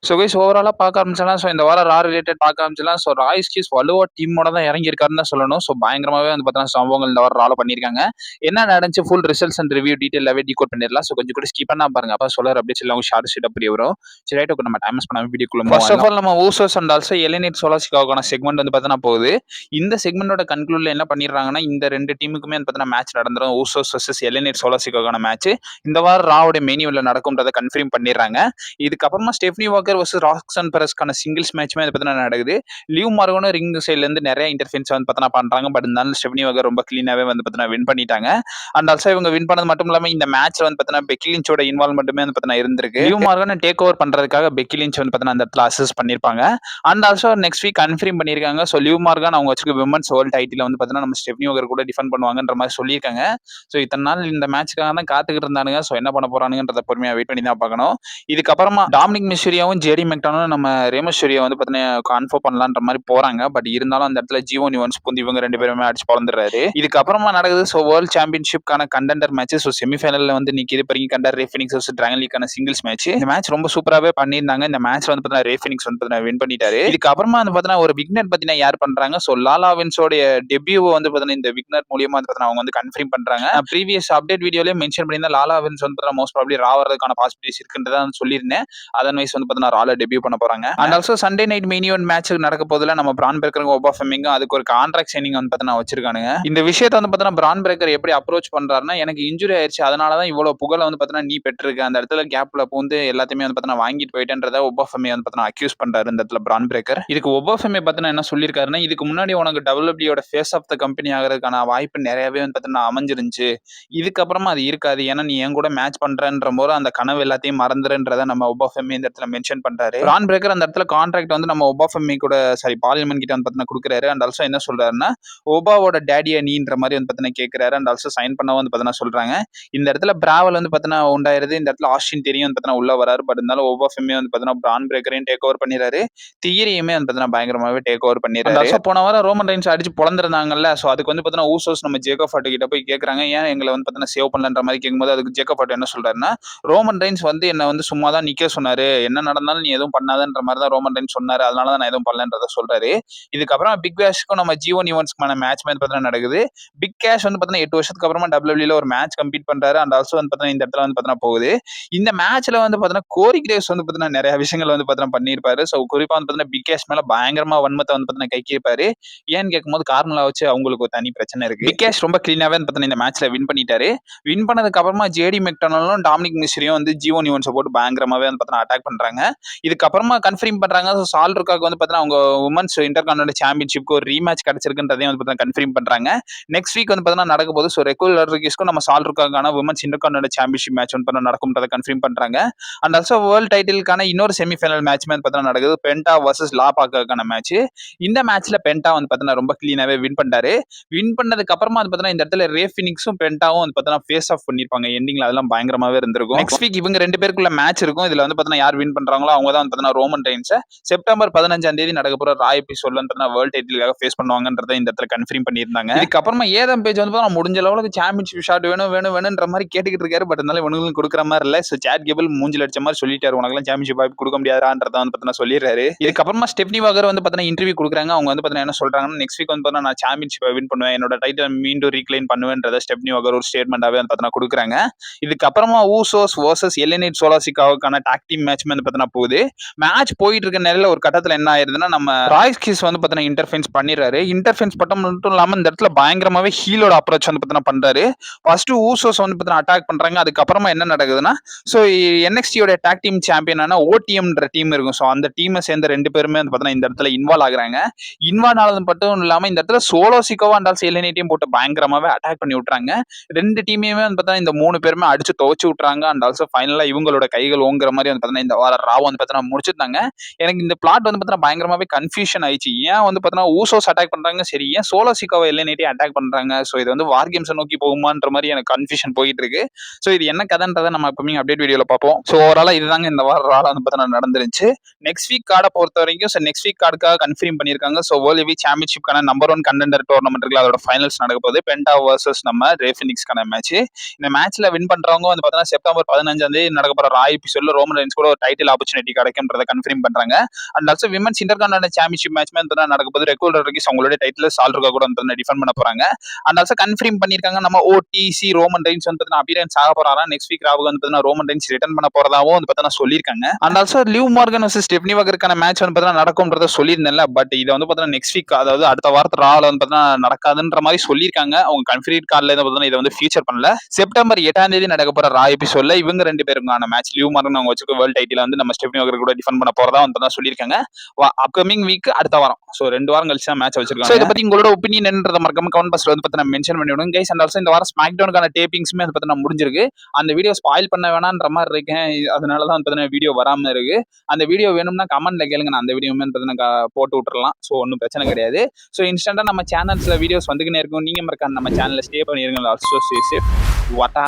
So guys ஓவராலா பார்க்க ஆரம்பிச்சலாம். So இந்த வாரம் ரா ரிலேட்டட் பார்க்க ஆரம்பிச்சலாம். ஸோ ராய்ஸ் கீஸ் வலுவா டீமோட தான் இறங்கியிருக்காருன்னு தான் சொல்லணும். ஸோ பயங்கரமாவே வந்து பார்த்தீங்கன்னா சம்பவங்கள் இந்த வாரம் ரால பண்ணியிருக்காங்க. என்ன நடந்துச்சு ஃபுல் ரிசல்ட்ஸ் அண்ட் ரிவ்யூ டீட்டெயிலாவே டீகோட் பண்ணிடலாம். ஸோ கொஞ்சம் கூட ஸ்கிப் பண்ணா பாருங்க. அப்போ சொல்லுற அப்டேட்ஸ் எல்லாம் ஷார்ட் ஷீட் அப்படி வரும். சரி ரைட் ஓகே நம்ம டைம் பண்ணாம வீடியோக்குள்ள ஃபர்ஸ்ட் ஆஃப் ஆல் நம்ம Usos and also alienate சோலாசிக்கான segment வந்து பார்த்தீங்கன்னா போகுது. இந்த செக்மெண்டோட கன்க்ளூட்ல என்ன பண்ணிடுறாங்கன்னா இந்த ரெண்டு டீமுக்குமே வந்து பார்த்தீங்கன்னா மேட்ச் நடந்துரும். ஊசோஸ் வர்சஸ் எலினேட் சோலாசிக்கான மேட்ச் இந்த வாரம் ராவோட மெயின் ஈவென்ட்ல நடக்கும்ன்றதை கன்ஃபார்ம் பண்ணிடுறாங்க. இதுக்கப்புறமா ஸ்டெஃப்னி வாக்கர் வர்சஸ் ராக்ஸன் பெரஸ்க்கான சிங்கிள்ஸ் மேட்ச்மே அது பார்த்தீங்கன்னா நடக்குது. லிவ் மார்கனும் ரிங் சைட்லேருந்து நிறைய இன்டர்ஃபரன்ஸ் வந்து பார்த்தீங்கன்னா பண்றாங்க. பட் இருந்தாலும் ஸ்டெஃப்னி வாக்கர் ரொம்ப கிளீனாவே வந்து பார்த்தீங்கன்னா வின் பண்ணிட்டாங்க. அண்ட் ஆல்சோ இவங்க வின் பண்ணது மட்டும் இல்லாமல் இந்த மேட்ச்ல வந்து பார்த்தீங்கன்னா பெக்கி லின்ச்சோட இன்வால்மெண்ட்டுமே வந்து பார்த்தீங்கன்னா இருந்திருக்கு. லிவ் மார்கனை டேக் ஓவர் பண்றதுக்காக பெக்கி லின்ச் வந்து பார்த்தீங்கன்னா அந்த இடத்துல அசிஸ்ட் பண்ணியிருப்பாங்க. And also next week confirm பண்ணியிருக்காங்க. ஸோ லிவ் மார்கன் அவங்க வச்சுக்க விமன்ஸ் வேர்ல்ட் டைட்டில் வந்து பார்த்தீங்கன்னா நம்ம ஸ்டெஃப்னி வாக்கர் கூட டிஃபெண்ட் பண்ணுவாங்கன்ற மாதிரி சொல்லியிருக்காங்க. ஸோ இத்தனை நாள் இந்த மேட்ச்க்காக தான் காத்துக்கிட்டு இருந்தானுங்க. ஸோ என்ன பண்ண போறானுங்கன்றத பொறுமையாக வெயிட் பண்ணி தான் பார்க்கணும். இதுக்கப்புறமா டாமினிக் மிஸ்டீரியோவும் ஜேடி மெக்டானும் நம்ம ரேமஸ்டோரியா வந்து பார்த்தீங்கன்னா கன்ஃபார்ம் பண்ணலான்ற மாதிரி போறாங்க. பட் இருந்தாலும் அந்த இடத்துல ஜியோ நிவன்ஸ் புந்து இவங்க ரெண்டு பேருமே அடிச்சு பழந்துறாரு. இதுக்கப்புறமா நடக்குது. ஸோ வேர்ல்ட் சாம்பியன்ஷிப்கான கண்டெண்டர் மேட்ச். ஸோ செமிஃபைனல்ல வந்து நிக்கிது பெரிய கண்டர் ரே ஃபினிக்ஸ் வர்சஸ் டிராகன் லீக்கான சிங்கிள்ஸ் மேட்ச். இந்த மேட்ச் ரொம்ப சூப்பராகவே பண்ணியிருந்தாங்க. இந்த மேட்ச் வந்து பார்த்தீங்கன்னா ரே ஃபினிக்ஸ் வந்து பார்த்தீங்கன்னா வின் பண்ணிட்டாரு. இதுக்கப்புறமா வந்து பார்த்தீங்கன்னா ஒரு விக்னர் பார்த்தீங்கன்னா யார் பண்றாங்க. ஸோ லாலா வின்ஸோட டெபியூ வந்து பார்த்தீங்கன்னா இந்த விக்னர் மூலியமா வந்து பார்த்தீங்கன்னா அவங்க வந்து கன்ஃபார்ம் பண்றாங்க. ப்ரீவியஸ் அப்டேட் வீடியோலயே மென்ஷன் பண்ணியிருந்தா லாலா வின்ஸ் வந்து பார்த்தீங்கன்னா மோஸ்ட் ப்ராபப்லி ரா வரதுக்கான பாசிபிலிட்டிஸ் இருக்குன்றத சொல்லியிருந்தேன். அதன் வைஸ் வந்து பார்த்தீங்கன்னா ரால டெபியூ பண்ண போறாங்க. And also Sunday night main event match நடக்க போதுல நம்ம பிரான் பிரேக்கரும் ஓபா ஃபெமிங்கும் அதுக்கு ஒரு கான்ட்ராக்ட் சைனிங் வந்து பார்த்தீங்கன்னா வச்சிருக்கானுங்க. இந்த விஷயத்தை வந்து பார்த்தீங்கன்னா பிரான் பிரேக்கர் எப்படி அப்ரோச் பண்றாருன்னா எனக்கு இன்ஜுரி ஆயிடுச்சு அதனால தான் இவ்வளவு புகழ வந்து பார்த்தீங்கன்னா நீ பெற்றிருக்க அந்த இடத்துல கேப்ல பூந்து எல்லாத்தையுமே வந்து பார்த்தீங்கன்னா வாங்கிட்டு போயிட்டேன்றத ஓபா ஃபெமி வந்து பார்த்தீங்கன்னா அக்யூஸ் பண்றாரு இந்த இடத்துல பிரான் பிரேக்கர். இதுக்கு ஓபா ஃபெமி பார்த்தீங்கன்னா என்ன சொல்லியிருக்காருன்னா இதுக்கு முன்னாடி உனக்கு டபிள்யூடபிள்யூட ஃபேஸ் ஆஃப் த கம்பெனி ஆகிறதுக்கான வாய்ப்பு நிறையவே வந்து பார்த்தீங்கன்னா அமைஞ்சிருந்துச்சு. இதுக்கப்புறமா அது இருக்காது. ஏன்னா நீ என் கூட மேட்ச் பண்றன்ற போது அந்த கனவு எல்லாத்தையும் மறந்துருன்றத நம்ம ஓபா ஃபெமி இந்த இடத்துல மென்ஷன் பண்றாரு. பிரான் பிரேக்கர் அந்த இடத்துல கான்ட்ராக்ட் வந்து நம்ம ஓபா ஃபெமி கூட சாரி பார்லிமெண்ட் கிட்ட வந்து பார்த்தீங்கன்னா கொடுக்குறாரு. அண்ட் ஆல்சோ என்ன சொல்றாருன்னா ஓபாவோட டேடியா நீன்ற மாதிரி வந்து பார்த்தீங்கன்னா கேட்கிறாரு. அண்ட் ஆல்சோ சைன் பண்ண வந்து பார்த்தீங்கன்னா சொல்றாங்க. இந்த இடத்துல பிராவல் வந்து பார்த்தீங்கன்னா உண்டாயிருது. இந்த இடத்துல ஆஸ்டின் தெரியும் வந்து பார்த்தீங்கன்னா உள்ள வராரு. பட் இருந்தாலும் ஓபா ஃபெமி வந்து பார்த்தீங்கன்னா பிரான் பிரேக்கரையும் டேக் ஓவர் பண்ணிடுறாரு. தியரியுமே வந்து பார்த்தீங்கன்னா பயங்கரமாவே டேக் ஓவர் பண்ணிடுறாரு. போன வாரம் ரோமன் ரைன்ஸ் அடிச்சு பொழந்திருந்தாங்கல்ல. ஸோ அதுக்கு வந்து பார்த்தீங்கன்னா ஊசோஸ் நம்ம ஜேக்கப் ஹார்ட் கிட்ட போய் கேட்கறாங்க ஏன் எங்களை வந்து பார்த்தீங்கன்னா சேவ் பண்ணலன்ற மாதிரி கேட்கும்போது அதுக்கு ஜேக்கப் ஹார்ட் என்ன சொல்றாருன்னா ரோமன் ரைன்ஸ் வந்து என்ன வந்து சும்மா தான் நிக்க சொன்னாரு. என்ன நடந்தாலும் நீ எதுவும் பண்ணாதன்ற மாதிரி தான் ரோமன் ரைன்ஸ் சொன்னாரு. அதனால தான் நான் எதுவும் பண்ணலன்றத சொல்றாரு. இதுக்கப்புறம் பிக் பேஷ்க்கும் நம்ம ஜியோ நிவன்ஸ்க்கான மேட்ச் வந்து பார்த்தீங்கன்னா நடக்குது. பிக் கேஷ் வந்து பார்த்தீங்கன்னா 8 வருஷத்துக்கு அப்புறமா டபிள்யூல ஒரு மேட்ச் கம்ப்ளீட் பண்றாரு. அண்ட் ஆல்சோ வந்து பார்த்தீங்கன்னா இந்த இடத்துல வந்து பார்த்தீங்கன்னா போகுது. இந்த மேட்ச்ல வந்து பார்த்தீங்கன்னா கோரி கிரேவ்ஸ் வந்து பார்த்தீங்கன்னா நிறைய விஷயங்கள் வந்து பார்த்தீங்கன்னா பண்ணியிருப்பாரு. ஸோ குறிப்பா வந்து பார்த்தீங்கன்னா பிக் கேஷ் மேல பயங்கரமா வன்மத்தை வந்து பார்த்தீங்கன்னா கைக்கிருப்பாரு. ஏன்னு கேட்கும்போது கார்மலா வச்சு அவங்களுக்கு ஒரு தனி பிரச்சனை இருக்கு. பிக் கேஷ் ரொம்ப கிளீனாவே வந்து பார்த்தீங்கன்னா இந்த மேட்ச்ல வின் பண்ணிட்டாரு. வின் பண்ணதுக்கு அப்புறமா ஜேடி மெக்டானலும் டாமினிக் மிஸ்டீரியும் வந்து ஜியோ நிவன்ஸை போட்டு பயங்கரமாவே வந்து பார்த்தீங்கன்னா அட்டாக் பண்றாங்க. இதுக்கப்புறமா கன்ஃபார்ம் பண்றாங்க. ஸோ சால்ருக்காக்கு வந்து பார்த்தீங்கன்னா அவங்க உமன்ஸ் இன்டர்கான்டினென்டல் சாம்பியன்ஷிப்க்கு ஒரு ரீமேட்ச் கிடைச்சிருக்குன்றதையும் வந்து பார்த்தீங்கன்னா கன்ஃபார்ம் பண்றாங்க. நெக்ஸ்ட் வீக் வந்து பார்த்தீங்கன்னா நடக்க போது. ஸோ ரெகுலர் ரிகிஸ்க்கும் நம்ம சால்ருக்கான உமன்ஸ் இன்டர்கான்டினென்டல் சாம்பியன்ஷிப் மேட்ச் வந்து பார்த்தீங்கன்னா நடக்கும்ன்றதை கன்ஃபார்ம் பண்றாங்க. அண்ட் ஆல்சோ வேர்ல்ட் டைட்டிலுக்கான இன்னொரு செமிஃபைனல் மேட்ச் வந்து பார்த்தீங்கன்னா நடக்குது. பென்டா வர்சஸ் லா பாக்கான மேட்ச். இந்த மேட்ச்ல பென்டா வந்து பார்த்தீங்கன்னா ரொம்ப கிளீனாவே வின் பண்ணாரு. வின் பண்ணதுக்கு அப்புறமா வந்து பார்த்தீங்கன்னா இந்த இடத்துல ரே ஃபினிக்ஸும் பென்டாவும் வந்து பார்த்தீங்கன்னா ஃபேஸ் ஆஃப் பண்ணிருப்பாங்க. எண்டிங்ல அதெல்லாம் பயங்கரமாவே இருந்திருக்கும். நெக்ஸ்ட் வீக் இவங்க ரெண்டு பேருக்குள்ள மேட்ச் இருக்கும். இதுல வந்து பார்த்தீங்கன்னா யார் வின் பண்றாங்களோ அவங்க தான் வந்து பார்த்தீங்கன்னா ரோமன் ரைன்ஸை செப்டம்பர் 15 நடக்க போற ரா எபிசோட்ல வேர்ல்ட் டைட்டிலுக்காக ஃபேஸ் பண்ணுவாங்கன்றதை இந்த இடத்துல கன்ஃபார்ம் பண்ணியிருந்தாங்க. இதுக்கப்புறமா ஏதம் பேஜ் வந்து முடிஞ்ச அளவுக்கு சாம்பியன்ஷிப் ஷாட் வேணும்ன்ற மாதிரி கேட்டுக்கிட்டு இருக்காரு. பட் இருந்தாலும் இவனுங்களுக்கு கொடுக்குற மாதிரி இல்ல. ஸோ சேட் கேபிள் மூஞ்சில் அடிச்ச மாதிரி சொல்லிட்டாரு உனக்கெல்லாம் சாம்பியன்ஷிப் வாய்ப்பு கொடுக்க முடியாதுன்றதை வந்து பார்த்தீங்கன்னா சொல்லிடுறாரு. இதுக்கப்புறமா ஸ்டெஃப்னி வாக்கர் வந்து பார்த்தீங்கன்னா இன்டர்வியூ கொடுக்குறாங்க. அவங்க வந்து பார்த்தீங்கன்னா என்ன சொல்றாங்கன்னா நெக்ஸ்ட் வீக் வந்து பார்த்தீங்கன்னா நான் சாம்பியன்ஷிப் வின் பண்ணுவேன். என்னோட டைட்டில் மீண்டும் ரீக்ளைம் பண்ணுவேன்றதை ஸ்டெஃப்னி வாக்கர் ஒரு ஸ்டேட்மெண்டாவே வந்து பார்த்தீங்கன்னா கொடுக்குறாங்க. இதுக்கப்புறமா ஊசோஸ் வர்சஸ் எலினேட் சோலாசிக்காவுக்கான டாக் டீம் மேட்ச் வந்து பார்த்தீங்கன்னா போகுது. மேட்ச் போயிட்டு இருக்க நேரில் ஒரு கட்டத்தில் என்ன ஆயிருதுன்னா நம்ம ராய்ஸ் கீஸ் வந்து பார்த்தீங்கன்னா இன்டர்ஃபென்ஸ் பண்ணிடுறாரு. இன்டர்ஃபென்ஸ் பட்டம் மட்டும் இல்லாமல் இந்த இடத்துல பயங்கரமாவே ஹீலோட அப்ரோச் வந்து பார்த்தீங்கன்னா பண்றாரு. ஃபர்ஸ்ட் ஊசோஸ் வந்து பார்த்தீங்கன்னா அட்டாக் பண்றாங்க. அதுக்கப்புறமா என்ன நடக்குதுன்னா ஸோ என்எக்ஸ்டியோட டாக் டீம் சாம்பியனான ஓடிஎம்ன்ற டீம் இருக்கும். ஸோ அந்த டீமை சேர்ந்த ரெண்டு பேருமே வந்து பார்த்தீங்கன்னா இந்த இடத்துல இன்வால்வ் ஆகுறாங்க. இன்வால்வ் ஆனது மட்டும் இல்லாமல் இந்த இடத்துல சோலோசிக்காவா அண்டால் எலினேட்டையும் போட்டு பயங்கரமாவே அட்டாக் பண்ணி விட்டுறாங்க. ரெண்டு டீமையுமே வந்து பார்த்தீங்கன்னா இந்த மூணு பேருமே அடிச்சு துவச்சு விட்டுறாங்க. அண்ட் ஆல்சோ ஃபைனலா இவங்களோட கைகள் ஓங்குற மாதிரி வந்து பார்த்தீங்கன்னா இந்த வார ராவ் வந்து பார்த்தீங்கன்னா முடிச்சிருந்தாங்க. எனக்கு இந்த பிளாட் வந்து பார்த்தீங்கன்னா பயங்கரமாவே கன்ஃபியூஷன் ஆயிடுச்சு. ஏன் வந்து பார்த்தீங்கன்னா ஊசோஸ் அட்டாக் பண்றாங்க சரி ஏன் சோலோசிக்காவை எலினேட்டையும் அட்டாக் பண்றாங்க. ஸோ இது வந்து வார் கேம்ஸை நோக்கி போகுமான்ற மாதிரி எனக்கு கன்ஃபியூஷன் போயிட்டு இருக்கு. ஸோ இது என்ன கதைன்றதை நம்ம எப்பவுமே அப்டேட் வீடியோல பார்ப்போம். ஸோ ஓவராலா இதுதாங்க இந்த வார ரால வந்து பார்த்தீங்கன்னா நடந்துருச்சு. நெக்ஸ்ட் வீக் கார்டை பொறுத்த வரைக்கும் ஸோ நெக்ஸ்ட் வீக் கார்டுக்காக கன்ஃபார்ம் பண்ணியிருக்காங்க. ஸோ வேர்ல்ட் ஹெவி சாம்பியன்ஷிப்கான நம்பர் 1 கண்டெண்டர் டோர்னமெண்ட் இருக்குல்ல அதோட ஃபைனல்ஸ் நடக்க போகுது. பென்டா வர்சஸ் நம்ம ரே ஃபினிக்ஸ்க்கான மேட்ச். இந்த மேட்ச்ல வின் பண்றவங்க வந்து பார்த்தீங்கன்னா செப்டம்பர் 15 நடக்க போற ரா எபிசோட்ல ரோமன் ரைன்ஸ் கூட ஒரு டைட்டில் ஆப்பர்ச்சுனிட்டி ஆப்பர்ச்சுனிட்டி கிடைக்கும்ன்றத கன்ஃபார்ம் பண்றாங்க. And also women's intercontinental championship match நடக்க போது ரெகுலர் ரக்கீஸ் அவங்களுடைய டைட்டில் சால்ருக்கா கூட டிஃபெண்ட் பண்ண போறாங்க. அண்ட் ஆல்சோ கன்ஃபார்ம் பண்ணிருக்காங்க நம்ம ஓடிசி ரோமன் ரெயின்ஸ் அப்பியரன்ஸ் ஆக போறாரா. நெக்ஸ்ட் வீக் ராவுக்கு ரோமன் ரெயின்ஸ் ரிட்டர்ன் பண்ண போறதாவும் சொல்லியிருக்காங்க. And also Liv Morgan versus Stephanie வாக்கருக்கான மேட்ச் நடக்கும்ன்றத சொல்லியிருந்தேன்ல. பட் இதை நெக்ஸ்ட் வீக், அதாவது அடுத்த வாரத்து ரால நடக்காதுன்ற மாதிரி சொல்லியிருக்காங்க. அவங்க கன்ஃபர்ம் கார்டுல இதை ஃபீச்சர் பண்ணல. செப்டம்பர் 8ஆம் தேதி நடக்க போற ரா எபிசோட்ல இவங்க 2 பேருக்கான மேட்ச் லிவ் மார்கன் அவங்க வச்சுக்க வேர்ல்ட் டைட்டில் நம்ம ஸ்டெஃப்னி வாக்கர் கூட டிஃபெண்ட் பண்ண போறதா சொல்லியிருக்காங்க. அப்கமிங் வீக் அடுத்த வாரம், சோ 2 வாரம் கழிச்சு தான் மேட்ச் வச்சிருக்காங்க. இதை பத்தி உங்களோட ஒப்பீனியன் என்னன்றத மறக்காம கமெண்ட் பாக்ஸ்ல மென்ஷன் பண்ணி விடுங்க கைஸ். அண்ட் ஆல்சோ இந்த வாரம் ஸ்மாக் டவுனுக்கான டேப்பிங்ஸ்மே முடிஞ்சிருக்கு. அந்த வீடியோ ஸ்பாயில் பண்ண வேணான்ற மாதிரி இருக்கேன். அதனாலதான் வீடியோ வராம இருக்கு. அந்த வீடியோ வேணும்னா கமெண்ட்ல கேளுங்க, நான் அந்த வீடியோமே போட்டு விட்டுறலாம். ஸோ ஒன்றும் பிரச்சனை கிடையாது. ஸோ இன்ஸ்டன்டா நம்ம சேனல்ஸ்ல வீடியோஸ் வந்துக்கினே இருக்கும். நீங்க மறக்காம நம்ம சேனல்ல ஸ்டே பண்ணிருங்க. Also stay safe. வாட்டா